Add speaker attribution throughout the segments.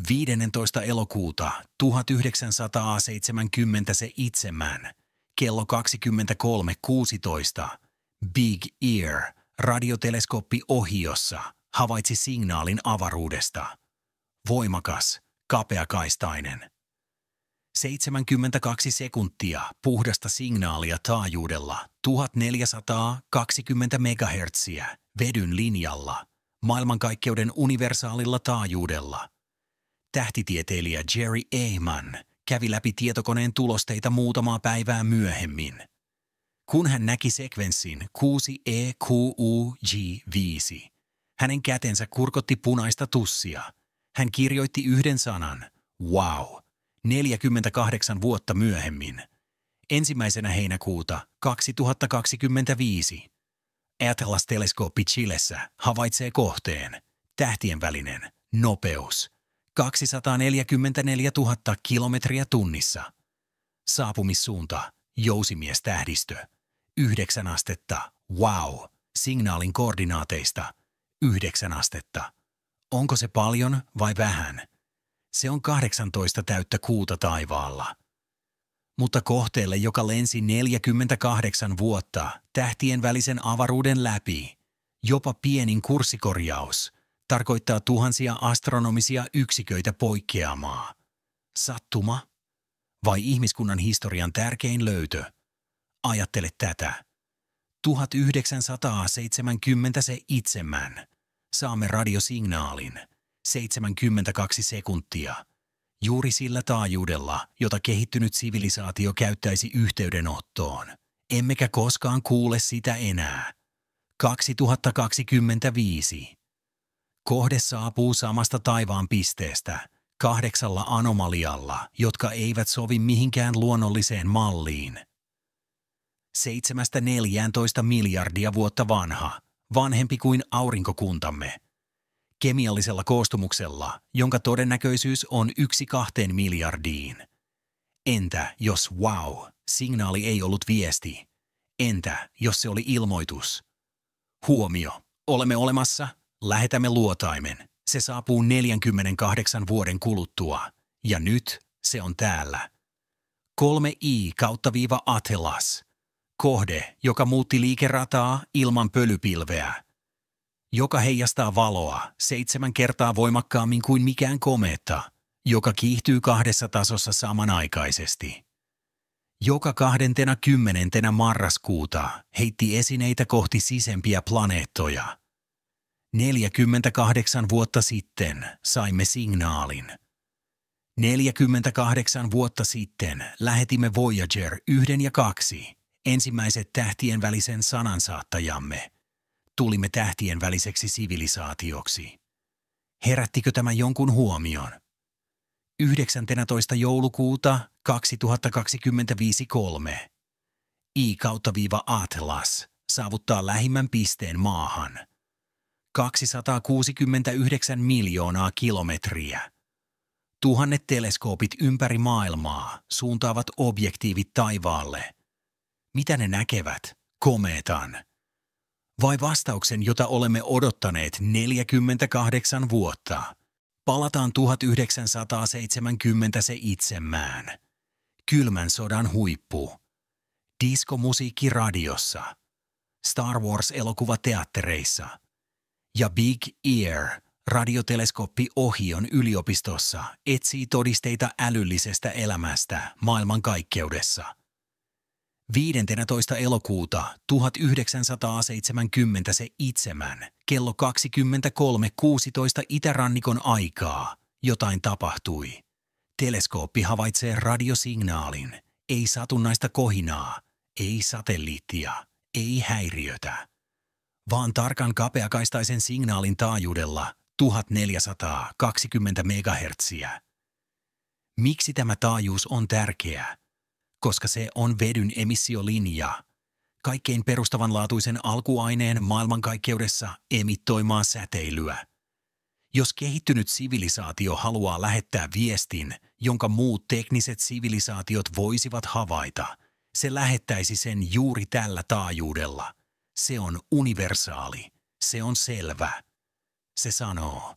Speaker 1: 15. elokuuta 1977 kello 23.16 Big Ear radioteleskooppi Ohiossa havaitsi signaalin avaruudesta. Voimakas, kapeakaistainen. 72 sekuntia puhdasta signaalia taajuudella 1420 MHz vedyn linjalla, maailmankaikkeuden universaalilla taajuudella. Tähtitieteilijä Jerry Ehman kävi läpi tietokoneen tulosteita muutamaa päivää myöhemmin. Kun hän näki sekvenssin 6EQUG5, hänen kätensä kurkotti punaista tussia. Hän kirjoitti yhden sanan, wow, 48 vuotta myöhemmin. 1. heinäkuuta 2025. Atlas-teleskooppi Chilessä havaitsee kohteen, tähtien välinen, nopeus, 244 000 kilometriä tunnissa. Saapumissuunta, Jousimies-tähdistö, 9 astetta, wow, signaalin koordinaateista, 9 astetta. Onko se paljon vai vähän? Se on 18 täyttä kuuta taivaalla. Mutta kohteelle, joka lensi 48 vuotta tähtien välisen avaruuden läpi, jopa pienin kurssikorjaus tarkoittaa tuhansia astronomisia yksiköitä poikkeamaa. Sattuma? Vai ihmiskunnan historian tärkein löytö? Ajattele tätä. 1977 saamme radiosignaalin, 72 sekuntia, juuri sillä taajuudella, jota kehittynyt sivilisaatio käyttäisi yhteydenottoon. Emmekä koskaan kuule sitä enää. 2025. Kohde saapuu samasta taivaan pisteestä, 8 anomalialla, jotka eivät sovi mihinkään luonnolliseen malliin. 7–14 miljardia vuotta vanha, vanhempi kuin aurinkokuntamme. Kemiallisella koostumuksella, jonka todennäköisyys on 1–2 miljardiin. Entä jos signaali ei ollut viesti? Entä jos se oli ilmoitus? Huomio, olemme olemassa, lähetämme luotaimen. Se saapuu 48 vuoden kuluttua, ja nyt se on täällä. 3I/Atlas. Kohde, joka muutti liikerataa ilman pölypilveä. Joka heijastaa valoa 7 kertaa voimakkaammin kuin mikään komeetta, joka kiihtyy 2 tasossa samanaikaisesti. Joka 20. marraskuuta heitti esineitä kohti sisempiä planeettoja. 48 vuotta sitten saimme signaalin. 48 vuotta sitten lähetimme Voyager 1 ja 2, ensimmäiset tähtien välisen sanansaattajamme. Tulimme tähtien väliseksi sivilisaatioksi. Herättikö tämä jonkun huomion? 19. joulukuuta 2025 3. I/Atlas saavuttaa lähimmän pisteen maahan. 269 miljoonaa kilometriä. Tuhannet teleskoopit ympäri maailmaa suuntaavat objektiivit taivaalle. Mitä ne näkevät? Komeetan. Vai vastauksen, jota olemme odottaneet 48 vuotta? Palataan 1977. Kylmän sodan huippu. Diskomusiikki radiossa. Star Wars-elokuva teattereissa. Ja Big Ear, radioteleskooppi Ohion yliopistossa, etsii todisteita älyllisestä elämästä maailmankaikkeudessa. 15. elokuuta 1977 kello 23.16 itärannikon aikaa jotain tapahtui. Teleskooppi havaitsee radiosignaalin, ei satunnaista kohinaa, ei satelliittia, ei häiriötä, vaan tarkan kapeakaistaisen signaalin taajuudella 1420 MHz. Miksi tämä taajuus on tärkeä? Koska se on vedyn emissiolinja, kaikkein perustavanlaatuisen alkuaineen maailmankaikkeudessa emittoimaa säteilyä. Jos kehittynyt sivilisaatio haluaa lähettää viestin, jonka muut tekniset sivilisaatiot voisivat havaita, se lähettäisi sen juuri tällä taajuudella. Se on universaali, se on selvä. Se sanoo,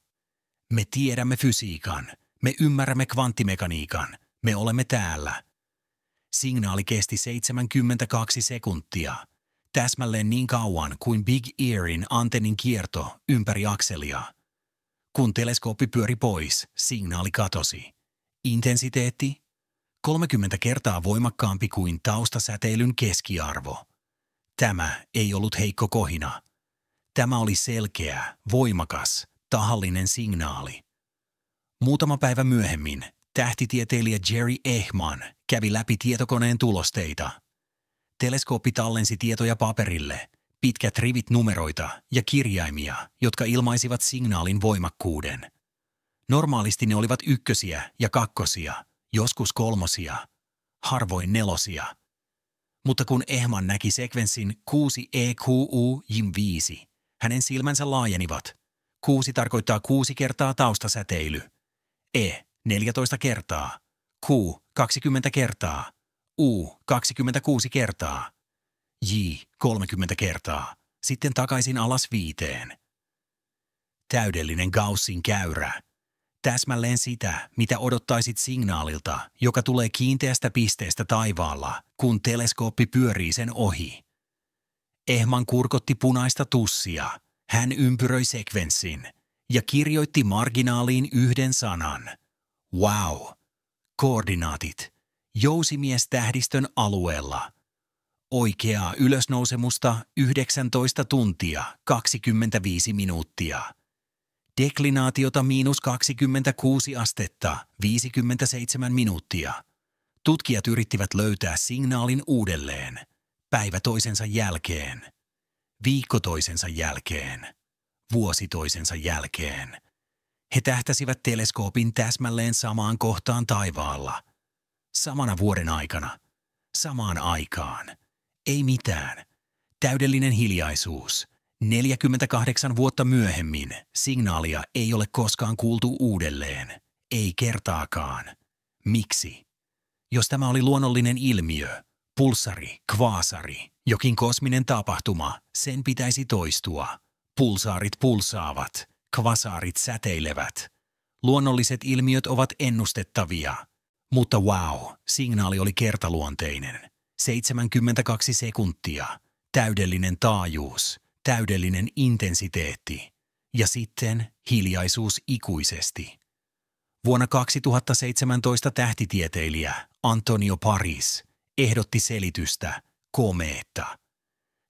Speaker 1: me tiedämme fysiikan, Me ymmärrämme kvanttimekaniikan. Me olemme täällä. Signaali kesti 72 sekuntia. Täsmälleen niin kauan kuin Big Earin antennin kierto ympäri akselia. Kun teleskooppi pyöri pois, signaali katosi. Intensiteetti? 30 kertaa voimakkaampi kuin taustasäteilyn keskiarvo. Tämä ei ollut heikko kohina. Tämä oli selkeä, voimakas, tahallinen signaali. Muutama päivä myöhemmin tähtitieteilijä Jerry Ehman kävi läpi tietokoneen tulosteita. Teleskooppi tallensi tietoja paperille, pitkät rivit numeroita ja kirjaimia, jotka ilmaisivat signaalin voimakkuuden. Normaalisti ne olivat ykkösiä ja kakkosia, joskus kolmosia, harvoin nelosia. Mutta kun Ehman näki sekvenssin 6EQU-JIM5, hänen silmänsä laajenivat. 6 tarkoittaa 6 kertaa taustasäteily. E 14 kertaa, Q 20 kertaa, U 26 kertaa, J 30 kertaa, sitten takaisin alas 5. Täydellinen Gaussin käyrä. Täsmälleen sitä, mitä odottaisit signaalilta, joka tulee kiinteästä pisteestä taivaalla, kun teleskooppi pyörii sen ohi. Ehman kurkotti punaista tussia. Hän ympyröi sekvenssin ja kirjoitti marginaaliin yhden sanan. Wow! Koordinaatit. Jousimiestahdistön alueella. Oikeaa ylösnousemusta 19 tuntia 25 minuuttia. Deklinaatiota -26 astetta 57 minuuttia. Tutkijat yrittivät löytää signaalin uudelleen. Päivä toisensa jälkeen. Viikko toisensa jälkeen. Vuosi toisensa jälkeen. He tähtäsivät teleskoopin täsmälleen samaan kohtaan taivaalla. Samana vuoden aikana. Samaan aikaan. Ei mitään. Täydellinen hiljaisuus. 48 vuotta myöhemmin signaalia ei ole koskaan kuultu uudelleen. Ei kertaakaan. Miksi? Jos tämä oli luonnollinen ilmiö, pulsari, kvaasari, jokin kosminen tapahtuma, sen pitäisi toistua. Pulsaarit pulsaavat, kvasaarit säteilevät. Luonnolliset ilmiöt ovat ennustettavia. Mutta wow, signaali oli kertaluonteinen. 72 sekuntia, täydellinen taajuus, täydellinen intensiteetti ja sitten hiljaisuus ikuisesti. Vuonna 2017 tähtitieteilijä Antonio Paris ehdotti selitystä komeetta.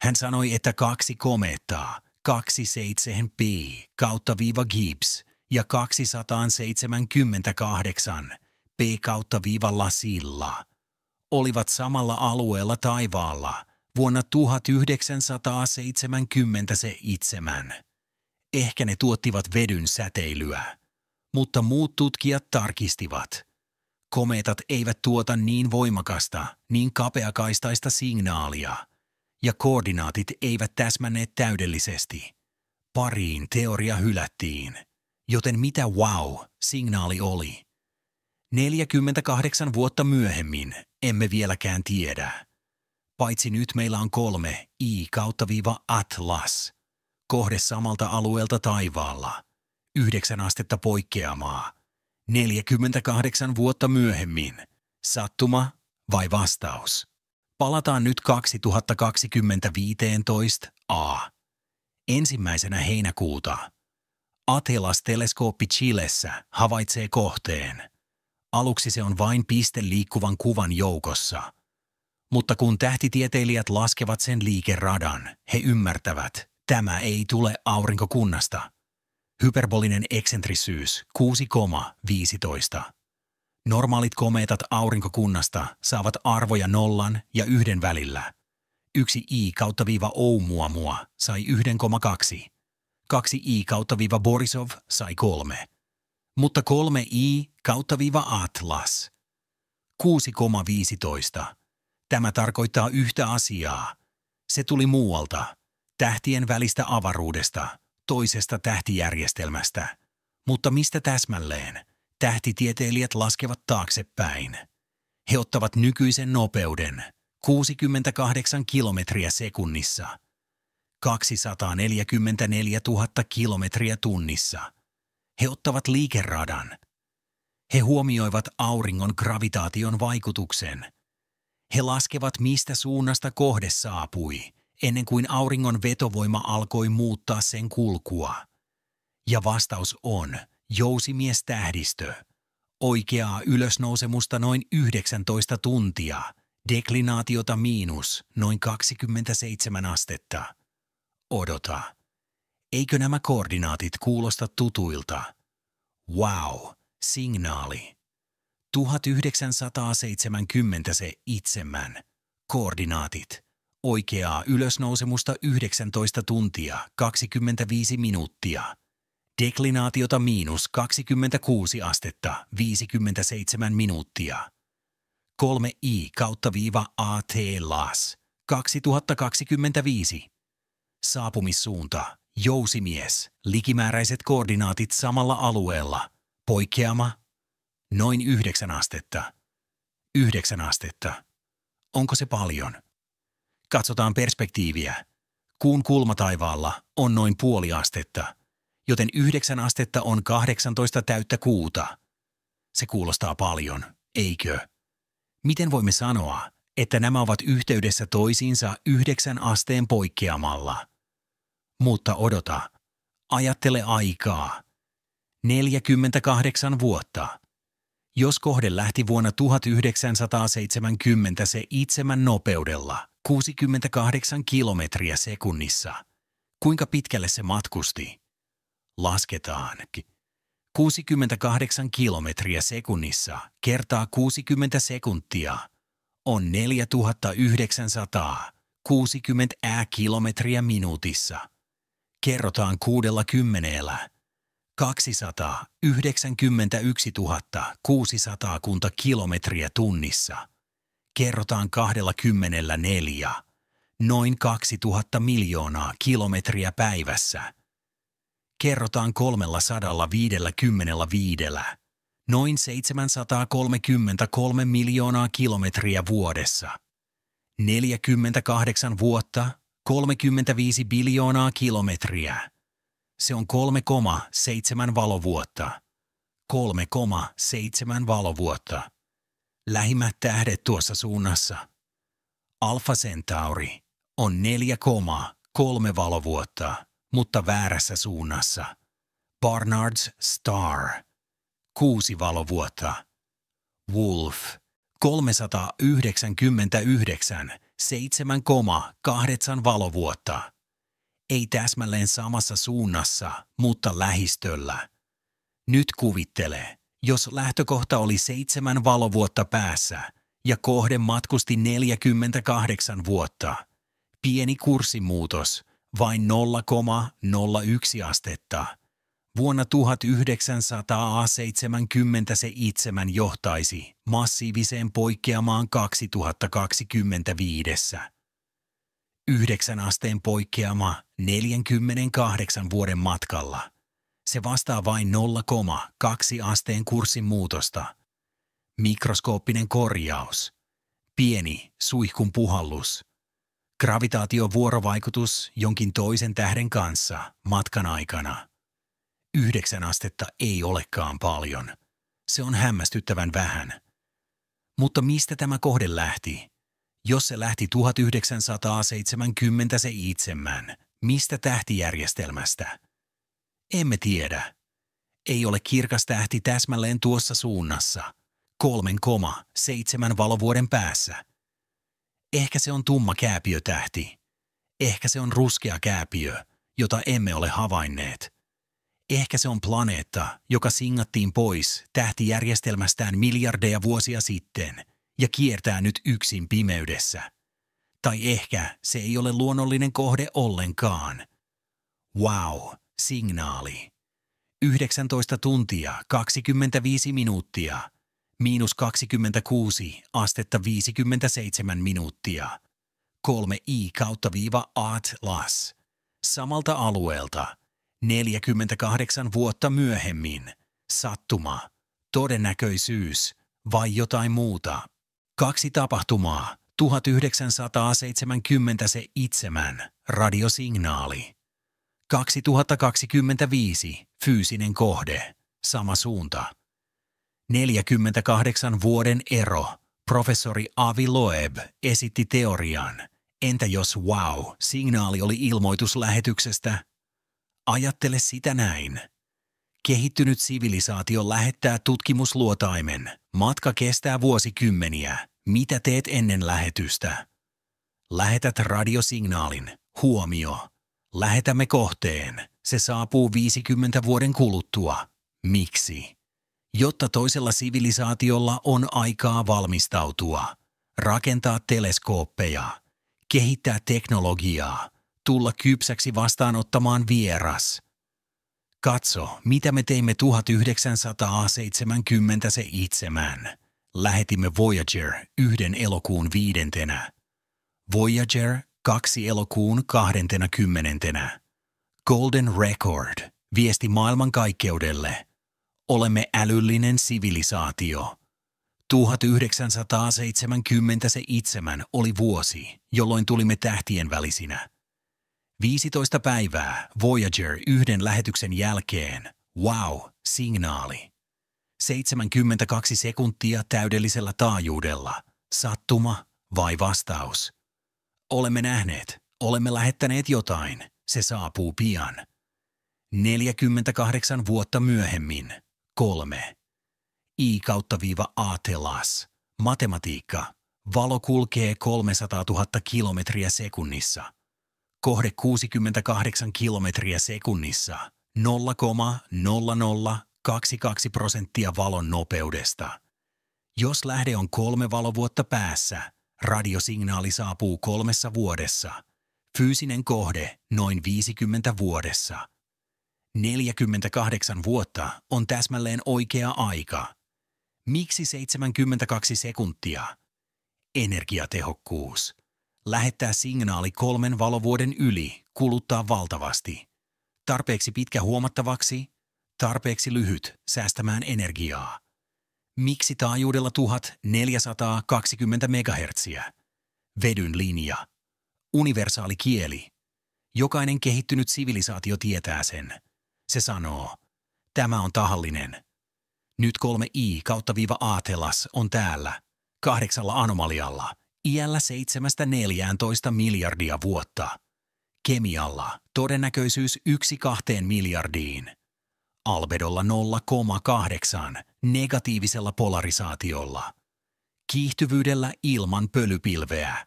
Speaker 1: Hän sanoi, että 2 komeettaa, 27P kautta viiva Gibbs ja 278 P kautta viiva Lasilla olivat samalla alueella taivaalla vuonna 1977. Ehkä ne tuottivat vedyn säteilyä, mutta muut tutkijat tarkistivat. Komeetat eivät tuota niin voimakasta, niin kapeakaistaista signaalia, ja koordinaatit eivät täsmänneet täydellisesti. Pariin teoria hylättiin, joten mitä signaali oli? 48 vuotta myöhemmin emme vieläkään tiedä. Paitsi nyt meillä on 3 I/Atlas, kohde samalta alueelta taivaalla, 9 astetta poikkeamaa. 48 vuotta myöhemmin. Sattuma vai vastaus? Palataan nyt 2015 Ensimmäisenä heinäkuuta. Atlas-teleskooppi Chilessä havaitsee kohteen. Aluksi se on vain piste liikkuvan kuvan joukossa. Mutta kun tähtitieteilijät laskevat sen liikeradan, he ymmärtävät, tämä ei tule aurinkokunnasta. Hyperbolinen eksentrisyys 6,15. Normaalit komeetat aurinkokunnasta saavat arvoja 0 ja 1 välillä. 1 I/Oumuamua sai 1,2. 2 I/Borisov sai 3. Mutta 3 I/Atlas 6,15. Tämä tarkoittaa yhtä asiaa. Se tuli muualta, tähtien välistä avaruudesta, toisesta tähtijärjestelmästä. Mutta mistä täsmälleen? Tähtitieteilijät laskevat taaksepäin. He ottavat nykyisen nopeuden, 68 kilometriä sekunnissa, 244 000 kilometriä tunnissa. He ottavat liikeradan. He huomioivat auringon gravitaation vaikutuksen. He laskevat, mistä suunnasta kohde saapui, ennen kuin auringon vetovoima alkoi muuttaa sen kulkua. Ja vastaus on jousimiestahdistö. Oikeaa ylösnousemusta noin 19 tuntia, deklinaatiota miinus noin 27 astetta. Odota. Eikö nämä koordinaatit kuulosta tutuilta? Wow, signaali. 1977. Koordinaatit. Oikeaa ylösnousemusta 19 tuntia, 25 minuuttia. Deklinaatiota miinus 26 astetta, 57 minuuttia. 3i/AT LAS 2025. Saapumissuunta, jousimies, likimääräiset koordinaatit samalla alueella. Poikkeama, noin 9 astetta. 9 astetta. Onko se paljon? Katsotaan perspektiiviä. Kuun kulmataivaalla on noin puoli astetta, joten 9 astetta on 18 täyttä kuuta. Se kuulostaa paljon, eikö? Miten voimme sanoa, että nämä ovat yhteydessä toisiinsa 9 asteen poikkeamalla? Mutta odota, ajattele aikaa. 48 vuotta. Jos kohde lähti vuonna 1977 nopeudella 68 kilometriä sekunnissa, kuinka pitkälle se matkusti? Lasketaan. 68 kilometriä sekunnissa kertaa 60 sekuntia on 4960 kilometriä minuutissa. Kerrotaan 60. 291 600 kilometriä tunnissa. Kerrotaan 24. Noin 2000 miljoonaa kilometriä päivässä. Kerrotaan 355. Noin 733 miljoonaa kilometriä vuodessa. 48 vuotta, 35 biljoonaa kilometriä. Se on 3,7 valovuotta. 3,7 valovuotta. Lähimmät tähdet tuossa suunnassa. Alpha Centauri on 4,3 valovuotta, mutta väärässä suunnassa. Barnard's Star 6 valovuotta. Wolf 399 7,8 valovuotta. Ei täsmälleen samassa suunnassa, mutta lähistöllä. Nyt kuvittele, jos lähtökohta oli 7 valovuotta päässä ja kohde matkusti 48 vuotta. Pieni kurssimuutos, vain 0,01 astetta. Vuonna 1977 johtaisi massiiviseen poikkeamaan 2025. 9 asteen poikkeama 48 vuoden matkalla. Se vastaa vain 0,2 asteen kurssin muutosta. Mikroskooppinen korjaus. Pieni suihkun puhallus. Gravitaatiovuorovaikutus jonkin toisen tähden kanssa matkan aikana. 9 astetta ei olekaan paljon. Se on hämmästyttävän vähän. Mutta mistä tämä kohde lähti? Jos se lähti 1977, mistä tähtijärjestelmästä? Emme tiedä. Ei ole kirkas tähti täsmälleen tuossa suunnassa, 3,7 valovuoden päässä. Ehkä se on tumma kääpiötähti. Ehkä se on ruskea kääpiö, jota emme ole havainneet. Ehkä se on planeetta, joka singattiin pois tähtijärjestelmästään miljardeja vuosia sitten ja kiertää nyt yksin pimeydessä. Tai ehkä se ei ole luonnollinen kohde ollenkaan. Wow, signaali. 19 tuntia, 25 minuuttia, miinus 26 astetta 57 minuuttia. 3i/AT/LAS. Samalta alueelta. 48 vuotta myöhemmin. Sattuma, todennäköisyys vai jotain muuta. 2 tapahtumaa. 1977 radiosignaali. 2025 fyysinen kohde, sama suunta. 48 vuoden ero. Professori Avi Loeb esitti teorian. Entä jos signaali oli ilmoitus lähetyksestä? Ajattele sitä näin. Kehittynyt sivilisaatio lähettää tutkimusluotaimen. Matka kestää vuosikymmeniä. Mitä teet ennen lähetystä? Lähetät radiosignaalin. Huomio. Lähetämme kohteen. Se saapuu 50 vuoden kuluttua. Miksi? Jotta toisella sivilisaatiolla on aikaa valmistautua, rakentaa teleskooppeja, kehittää teknologiaa, tulla kypsäksi vastaanottamaan vieras. Katso, mitä me teimme 1977. Lähetimme Voyager 1. elokuun 5. Voyager 2. elokuun 20. Golden Record viesti maailmankaikkeudelle. Olemme älyllinen sivilisaatio. 1977 oli vuosi, jolloin tulimme tähtien välisinä. 15 päivää Voyager 1 lähetyksen jälkeen. Signaali. 72 sekuntia täydellisellä taajuudella. Sattuma vai vastaus? Olemme nähneet, olemme lähettäneet jotain. Se saapuu pian. 48 vuotta myöhemmin. 3. I/A-telas. Matematiikka. Valo kulkee 300 000 kilometriä sekunnissa. Kohde 68 kilometriä sekunnissa. 0,0022% valon nopeudesta. Jos lähde on 3 valovuotta päässä, radiosignaali saapuu 3 vuodessa. Fyysinen kohde noin 50 vuodessa. 48 vuotta on täsmälleen oikea aika. Miksi 72 sekuntia? Energiatehokkuus. Lähettää signaali 3 valovuoden yli kuluttaa valtavasti. Tarpeeksi pitkä huomattavaksi, tarpeeksi lyhyt säästämään energiaa. Miksi taajuudella 1420 MHz? Vedyn linja. Universaali kieli. Jokainen kehittynyt sivilisaatio tietää sen. Se sanoo, tämä on tahallinen. Nyt 3 I/A-telas on täällä, 8 anomalialla, iällä 7–14 miljardia vuotta. Kemialla todennäköisyys 1–2 miljardiin. Albedolla 0,8, negatiivisella polarisaatiolla. Kiihtyvyydellä ilman pölypilveä.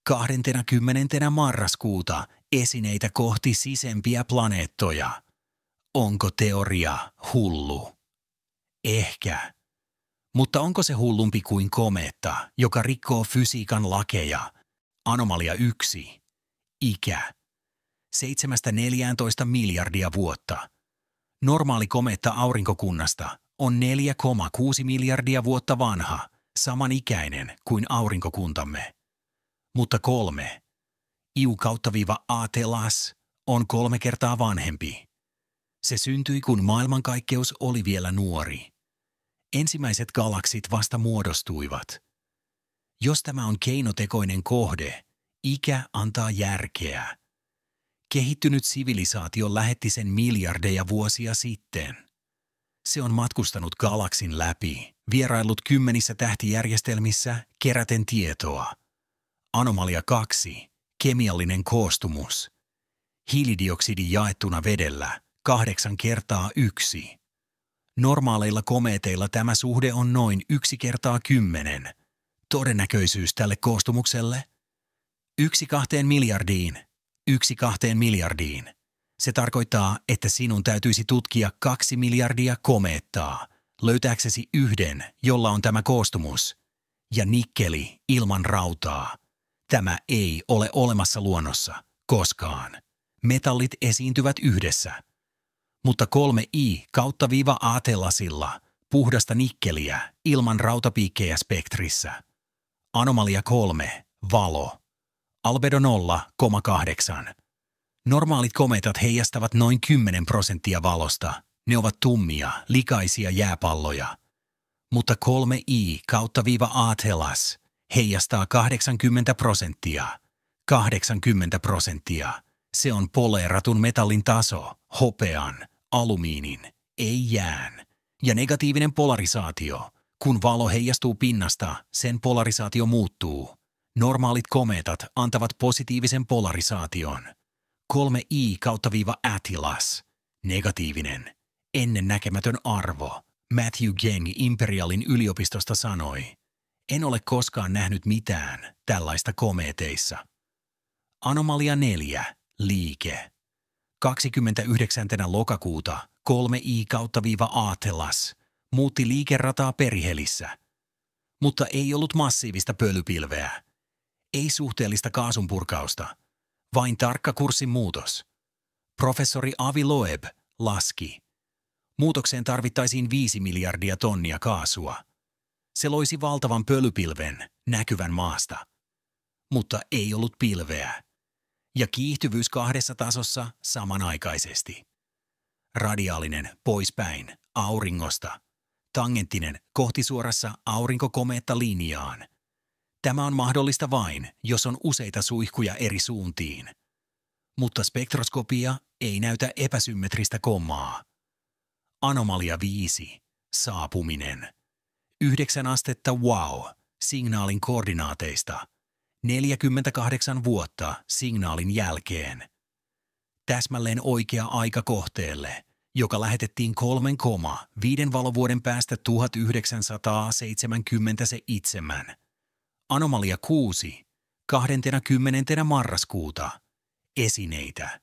Speaker 1: 20. marraskuuta esineitä kohti sisempiä planeettoja. Onko teoria hullu? Ehkä. Mutta onko se hullumpi kuin komeetta, joka rikkoo fysiikan lakeja? Anomalia 1. Ikä. 7–14 miljardia vuotta. Normaali komeetta aurinkokunnasta on 4,6 miljardia vuotta vanha, samanikäinen kuin aurinkokuntamme. Mutta 3. I/A-telas on 3 kertaa vanhempi. Se syntyi, kun maailmankaikkeus oli vielä nuori. Ensimmäiset galaksit vasta muodostuivat. Jos tämä on keinotekoinen kohde, ikä antaa järkeä. Kehittynyt sivilisaatio lähetti sen miljardeja vuosia sitten. Se on matkustanut galaksin läpi, vieraillut 10 tähtijärjestelmissä keräten tietoa. Anomalia 2. Kemiallinen koostumus. Hiilidioksidi jaettuna vedellä 8 kertaa 1. Normaaleilla komeeteilla tämä suhde on noin 1/10. Todennäköisyys tälle koostumukselle? 1/2 miljardiin. 1/2 miljardiin. Se tarkoittaa, että sinun täytyisi tutkia 2 miljardia komeettaa, löytääksesi yhden, jolla on tämä koostumus. Ja nikkeli ilman rautaa. Tämä ei ole olemassa luonnossa, koskaan. Metallit esiintyvät yhdessä. Mutta 3 I/A-telasilla puhdasta nikkeliä ilman rautapiikkejä spektrissä. Anomalia 3. Valo. Albedo 0,8. Normaalit komeetat heijastavat noin 10% valosta. Ne ovat tummia, likaisia jääpalloja. Mutta 3 I/A-telas heijastaa 80%. 80%. Se on poleeratun metallin taso, hopean, alumiinin, ei jään. Ja negatiivinen polarisaatio. Kun valo heijastuu pinnasta, sen polarisaatio muuttuu. Normaalit komeetat antavat positiivisen polarisaation. 3i/Atlas. Negatiivinen. Ennennäkemätön arvo. Matthew Geng Imperialin yliopistosta sanoi, en ole koskaan nähnyt mitään tällaista komeeteissa. Anomalia 4. Liike. 29. lokakuuta 3i/Atlas muutti liikerataa Perihelissä. Mutta ei ollut massiivista pölypilveä. Ei suhteellista kaasunpurkausta. Vain tarkka kurssin muutos. Professori Avi Loeb laski. Muutokseen tarvittaisiin 5 miljardia tonnia kaasua. Se loisi valtavan pölypilven näkyvän maasta. Mutta ei ollut pilveä. Ja kiihtyvyys 2 tasossa samanaikaisesti. Radiaalinen poispäin auringosta. Tangenttinen kohtisuorassa aurinkokomeetta-linjaan. Tämä on mahdollista vain, jos on useita suihkuja eri suuntiin. Mutta spektroskopia ei näytä epäsymmetristä kommaa. Anomalia 5. Saapuminen. 9 astetta wow signaalin koordinaateista. 48 vuotta signaalin jälkeen. Täsmälleen oikea aika kohteelle, joka lähetettiin 3,5 valovuoden päästä 1977. Anomalia 6. 20. marraskuuta. Esineitä.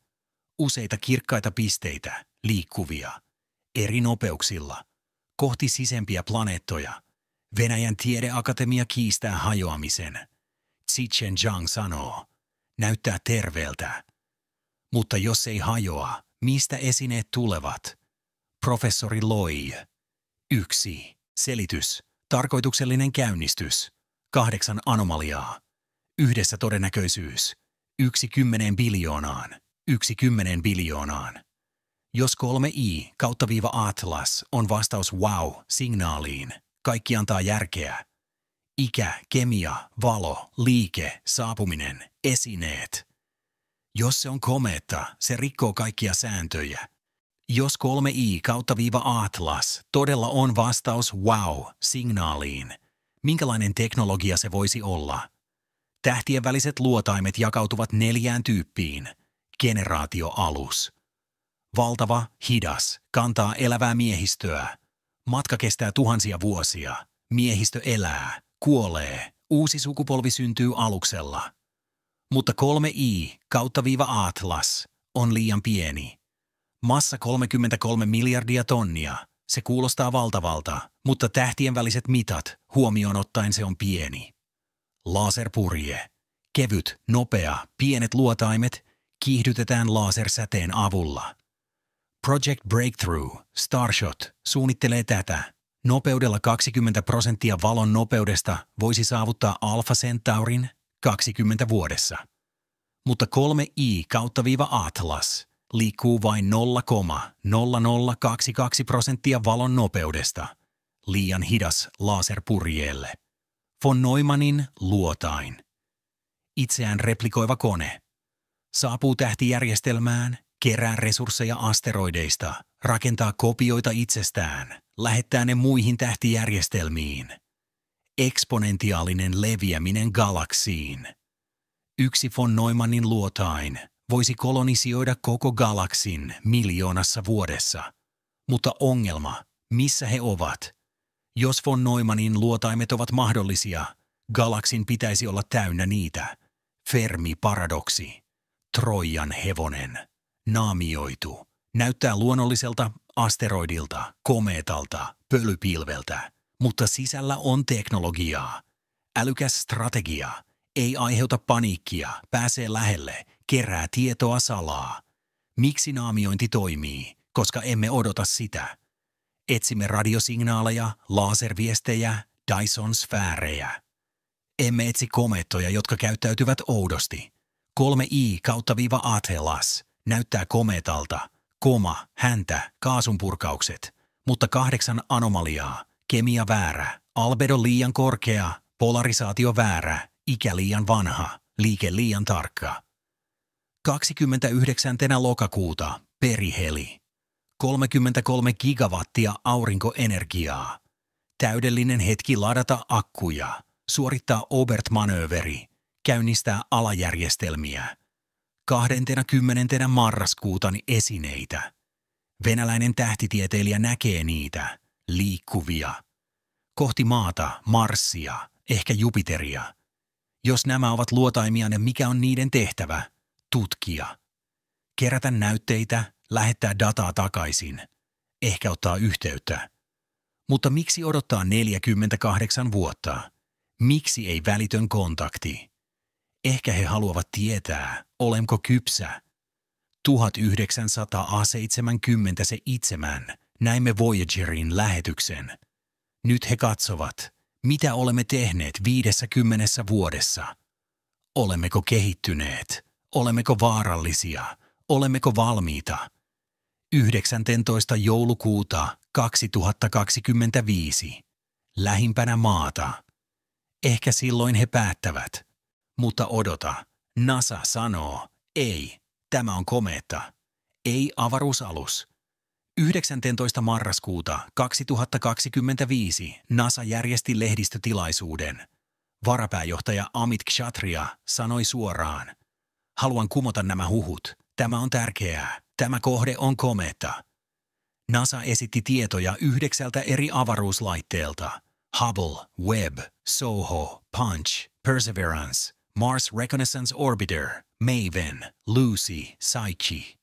Speaker 1: Useita kirkkaita pisteitä, liikkuvia. Eri nopeuksilla. Kohti sisempiä planeettoja. Venäjän tiedeakatemia kiistää hajoamisen. Zichen Zhang sanoo, näyttää terveeltä. Mutta jos ei hajoa, mistä esineet tulevat? Professori Loi. 1. Selitys. Tarkoituksellinen käynnistys. 8 anomaliaa. Yhdessä todennäköisyys. 1/10 biljoonaan. 1/10 biljoonaan. Jos 3i/Atlas on vastaus wow-signaaliin, kaikki antaa järkeä. Ikä, kemia, valo, liike, saapuminen, esineet. Jos se on komeetta, se rikkoo kaikkia sääntöjä. Jos 3i/Atlas todella on vastaus wow-signaaliin, minkälainen teknologia se voisi olla? Tähtien väliset luotaimet jakautuvat 4 tyyppiin. Generaatioalus. Valtava, hidas, kantaa elävää miehistöä. Matka kestää tuhansia vuosia. Miehistö elää, kuolee, uusi sukupolvi syntyy aluksella. Mutta 3i/Atlas on liian pieni. Massa 33 miljardia tonnia. Se kuulostaa valtavalta, mutta tähtien väliset mitat huomioon ottaen se on pieni. Laserpurje. Kevyt, nopea, pienet luotaimet kiihdytetään lasersäteen avulla. Project Breakthrough, Starshot, suunnittelee tätä. Nopeudella 20% valon nopeudesta voisi saavuttaa Alpha Centaurin 20 vuodessa. Mutta 3i/Atlas liikkuu vain 0,0022% valon nopeudesta. Liian hidas laserpurjeelle. Von Neumannin luotain. Itseään replikoiva kone. Saapuu tähtijärjestelmään, kerää resursseja asteroideista, rakentaa kopioita itsestään, lähettää ne muihin tähtijärjestelmiin. Eksponentiaalinen leviäminen galaksiin. 1 von Neumannin luotain voisi kolonisioida koko galaksin miljoonassa vuodessa. Mutta ongelma, missä he ovat? Jos von Neumannin luotaimet ovat mahdollisia, galaksin pitäisi olla täynnä niitä. Fermi-paradoksi. Troijan hevonen. Naamioitu. Näyttää luonnolliselta asteroidilta, komeetalta, pölypilveltä, mutta sisällä on teknologiaa. Älykäs strategia. Ei aiheuta paniikkia, pääsee lähelle, kerää tietoa salaa. Miksi naamiointi toimii? Koska emme odota sitä. Etsimme radiosignaaleja, laserviestejä, Dyson-sfäärejä. Emme etsi komeettoja, jotka käyttäytyvät oudosti. 3i/Atlas näyttää komeetalta, koma, häntä, kaasunpurkaukset, mutta 8 anomaliaa, kemia väärä, albedo liian korkea, polarisaatio väärä, ikä liian vanha, liike liian tarkka. 29. lokakuuta, Periheli. 33 gigawattia aurinkoenergiaa. Täydellinen hetki ladata akkuja, suorittaa Obert-manööveri, käynnistää alajärjestelmiä. 20. marraskuuta esineitä. Venäläinen tähtitieteilijä näkee niitä, liikkuvia. Kohti maata, Marsia, ehkä Jupiteria. Jos nämä ovat luotaimia, niin mikä on niiden tehtävä? Tutkia. Kerätä näytteitä, lähettää dataa takaisin. Ehkä ottaa yhteyttä. Mutta miksi odottaa 48 vuotta? Miksi ei välitön kontakti? Ehkä he haluavat tietää, olenko kypsä. 1977 näimme Voyagerin lähetyksen. Nyt he katsovat, mitä olemme tehneet 50 vuodessa. Olemmeko kehittyneet? Olemmeko vaarallisia? Olemmeko valmiita? 19. joulukuuta 2025. Lähimpänä maata. Ehkä silloin he päättävät. Mutta odota, NASA sanoo, ei, tämä on komeetta. Ei avaruusalus. 19. marraskuuta 2025 NASA järjesti lehdistötilaisuuden. Varapääjohtaja Amit Kshatriya sanoi suoraan, haluan kumota nämä huhut. Tämä on tärkeää. Tämä kohde on komeetta. NASA esitti tietoja 9 eri avaruuslaitteelta. Hubble, Webb, SOHO, Punch, Perseverance, Mars Reconnaissance Orbiter, MAVEN, Lucy, Psyche.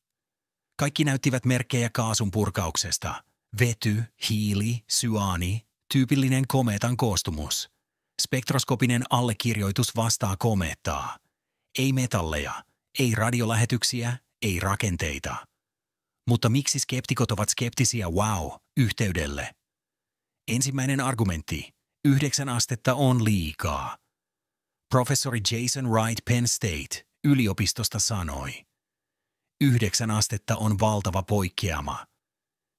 Speaker 1: Kaikki näyttivät merkkejä kaasun purkauksesta. Vety, hiili, syaani, tyypillinen komeetan koostumus. Spektroskopinen allekirjoitus vastaa komeettaa. Ei metalleja, ei radiolähetyksiä, ei rakenteita. Mutta miksi skeptikot ovat skeptisiä yhteydelle? Ensimmäinen argumentti. 9 astetta on liikaa. Professori Jason Wright Penn State yliopistosta sanoi. 9 astetta on valtava poikkeama.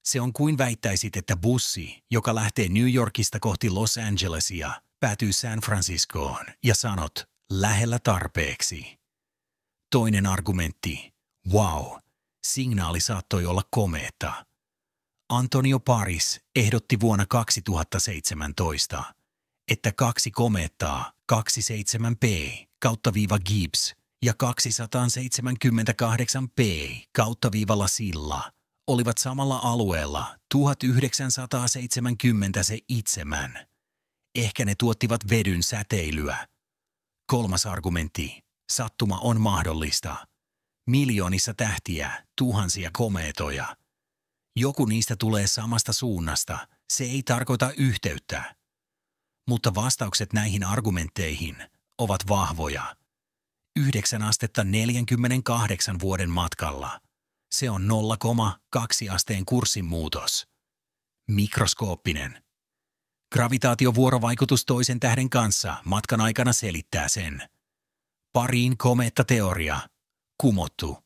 Speaker 1: Se on kuin väittäisit, että bussi, joka lähtee New Yorkista kohti Los Angelesia, päätyy San Franciscoon ja sanot, lähellä tarpeeksi. Toinen argumentti. Signaali saattoi olla komeetta. Antonio Paris ehdotti vuonna 2017, että 2 komeettaa 27P / Gibbs ja 278P / Silla olivat samalla alueella 1977. Ehkä ne tuottivat vedyn säteilyä. Kolmas argumentti. Sattuma on mahdollista. Miljoonissa tähtiä, tuhansia komeetoja. Joku niistä tulee samasta suunnasta, se ei tarkoita yhteyttä. Mutta vastaukset näihin argumentteihin ovat vahvoja. 9 astetta 48 vuoden matkalla. Se on 0,2 asteen kurssinmuutos. Mikroskooppinen. Gravitaatiovuorovaikutus toisen tähden kanssa matkan aikana selittää sen. Pariin komeettateoria. Kumottu.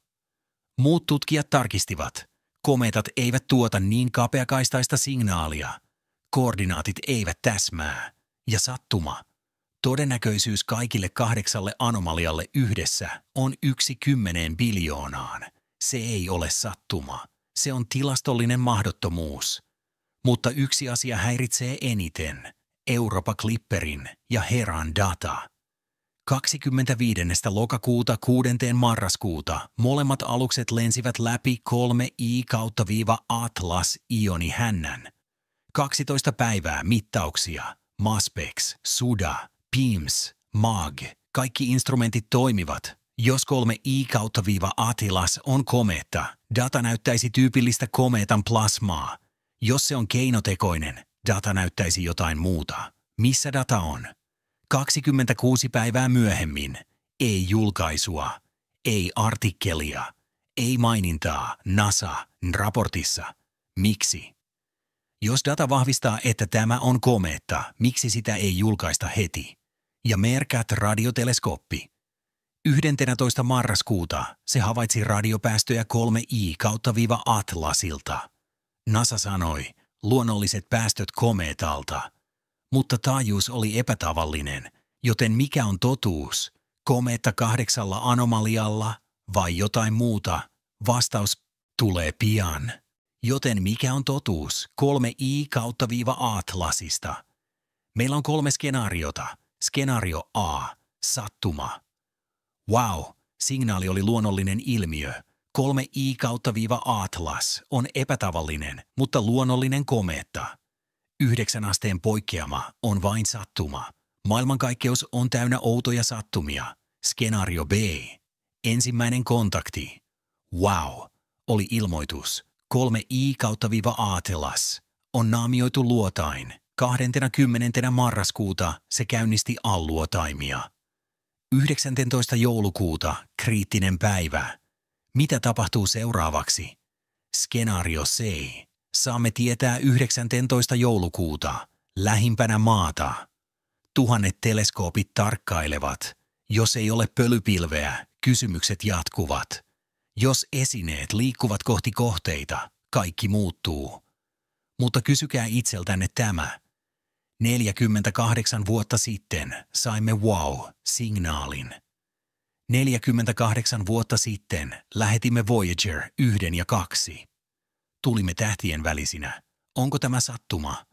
Speaker 1: Muut tutkijat tarkistivat. Komeetat eivät tuota niin kapeakaistaista signaalia. Koordinaatit eivät täsmää. Ja sattuma. Todennäköisyys kaikille 8 anomalialle yhdessä on 1/10 biljoonaan. Se ei ole sattuma. Se on tilastollinen mahdottomuus. Mutta yksi asia häiritsee eniten. Europa Clipperin ja Heran data. 25. lokakuuta 6. marraskuuta molemmat alukset lensivät läpi 3I/Atlas-ionihännän. 12 päivää mittauksia. Maspex, SUDA, PIMS, MAG. Kaikki instrumentit toimivat. Jos 3I/Atlas on komeetta, data näyttäisi tyypillistä komeetan plasmaa. Jos se on keinotekoinen, data näyttäisi jotain muuta. Missä data on? 26 päivää myöhemmin. Ei julkaisua. Ei artikkelia. Ei mainintaa NASA-raportissa. Miksi? Jos data vahvistaa, että tämä on komeetta, miksi sitä ei julkaista heti? Ja MERCAT-radioteleskooppi. 11. marraskuuta se havaitsi radiopäästöjä 3I/Atlasilta. NASA sanoi, luonnolliset päästöt komeetalta. Mutta taajuus oli epätavallinen, joten mikä on totuus? Komeetta 8 anomalialla vai jotain muuta? Vastaus tulee pian. Joten mikä on totuus 3i/Atlasista? Meillä on 3 skenaariota. Skenaario A. Sattuma. Wow, signaali oli luonnollinen ilmiö. 3i/Atlas on epätavallinen, mutta luonnollinen komeetta. 9 asteen poikkeama on vain sattuma. Maailmankaikkeus on täynnä outoja sattumia. Skenaario B. Ensimmäinen kontakti. Wow, oli ilmoitus. 3i/Atlas on naamioitu luotain. 20. marraskuuta se käynnisti alluotaimia. 19. joulukuuta kriittinen päivä. Mitä tapahtuu seuraavaksi? Skenaario C. Saamme tietää 19. joulukuuta. Lähimpänä maata. 1000 teleskoopit tarkkailevat. Jos ei ole pölypilveä, kysymykset jatkuvat. Jos esineet liikkuvat kohti kohteita, kaikki muuttuu. Mutta kysykää itseltänne tämä. 48 vuotta sitten saimme wow-signaalin. 48 vuotta sitten lähetimme Voyager 1 ja 2. Tulimme tähtien välisinä. Onko tämä sattuma?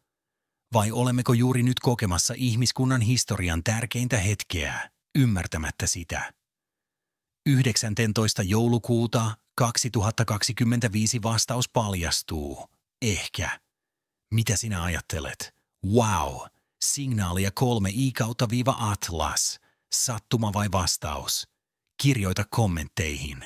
Speaker 1: Vai olemmeko juuri nyt kokemassa ihmiskunnan historian tärkeintä hetkeä, ymmärtämättä sitä? 19. joulukuuta 2025 vastaus paljastuu. Ehkä. Mitä sinä ajattelet? Wow! Signaalia 3i/Atlas. Sattuma vai vastaus? Kirjoita kommentteihin.